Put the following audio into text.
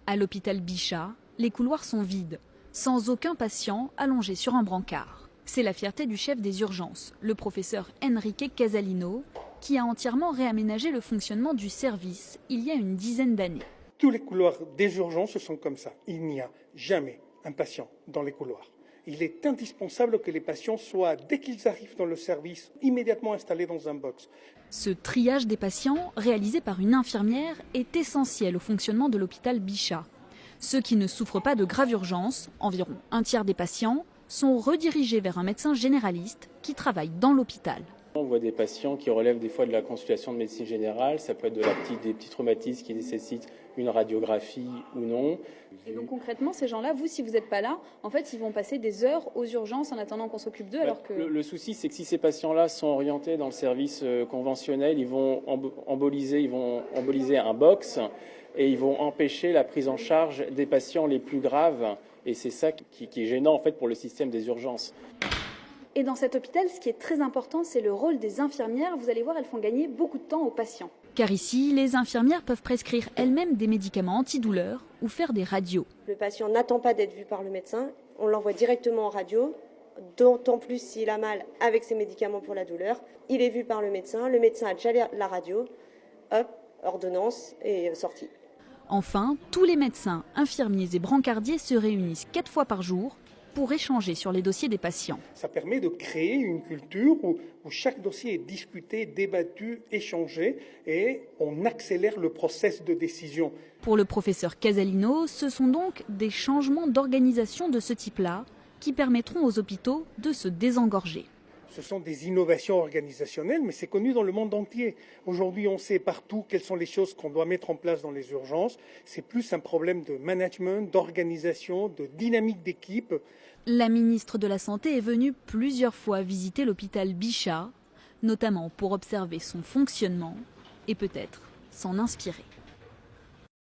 À l'hôpital Bichat, les couloirs sont vides, sans aucun patient allongé sur un brancard. C'est la fierté du chef des urgences, le professeur Enrique Casalino, qui a entièrement réaménagé le fonctionnement du service il y a une dizaine d'années. Tous les couloirs des urgences sont comme ça. Il n'y a jamais un patient dans les couloirs. Il est indispensable que les patients soient, dès qu'ils arrivent dans le service, immédiatement installés dans un box. Ce triage des patients, réalisé par une infirmière, est essentiel au fonctionnement de l'hôpital Bichat. Ceux qui ne souffrent pas de grave urgence, environ un tiers des patients, sont redirigés vers un médecin généraliste qui travaille dans l'hôpital. On voit des patients qui relèvent des fois de la consultation de médecine générale, ça peut être des petits traumatismes qui nécessitent une radiographie ou non. Et donc concrètement, ces gens-là, vous, si vous n'êtes pas là, en fait, ils vont passer des heures aux urgences en attendant qu'on s'occupe d'eux, alors que... Le souci, c'est que si ces patients-là sont orientés dans le service conventionnel, ils vont emboliser un box et ils vont empêcher la prise en charge des patients les plus graves. Et c'est ça qui est gênant en fait pour le système des urgences. Et dans cet hôpital, ce qui est très important, c'est le rôle des infirmières. Vous allez voir, elles font gagner beaucoup de temps aux patients. Car ici, les infirmières peuvent prescrire elles-mêmes des médicaments antidouleurs ou faire des radios. Le patient n'attend pas d'être vu par le médecin, on l'envoie directement en radio, d'autant plus s'il a mal avec ses médicaments pour la douleur. Il est vu par le médecin a déjà la radio, hop, ordonnance et sortie. Enfin, tous les médecins, infirmiers et brancardiers se réunissent 4 fois par jour pour échanger sur les dossiers des patients. Ça permet de créer une culture où chaque dossier est discuté, débattu, échangé et on accélère le process de décision. Pour le professeur Casalino, ce sont donc des changements d'organisation de ce type-là qui permettront aux hôpitaux de se désengorger. Ce sont des innovations organisationnelles, mais c'est connu dans le monde entier. Aujourd'hui, on sait partout quelles sont les choses qu'on doit mettre en place dans les urgences. C'est plus un problème de management, d'organisation, de dynamique d'équipe. La ministre de la Santé est venue plusieurs fois visiter l'hôpital Bichat, notamment pour observer son fonctionnement et peut-être s'en inspirer.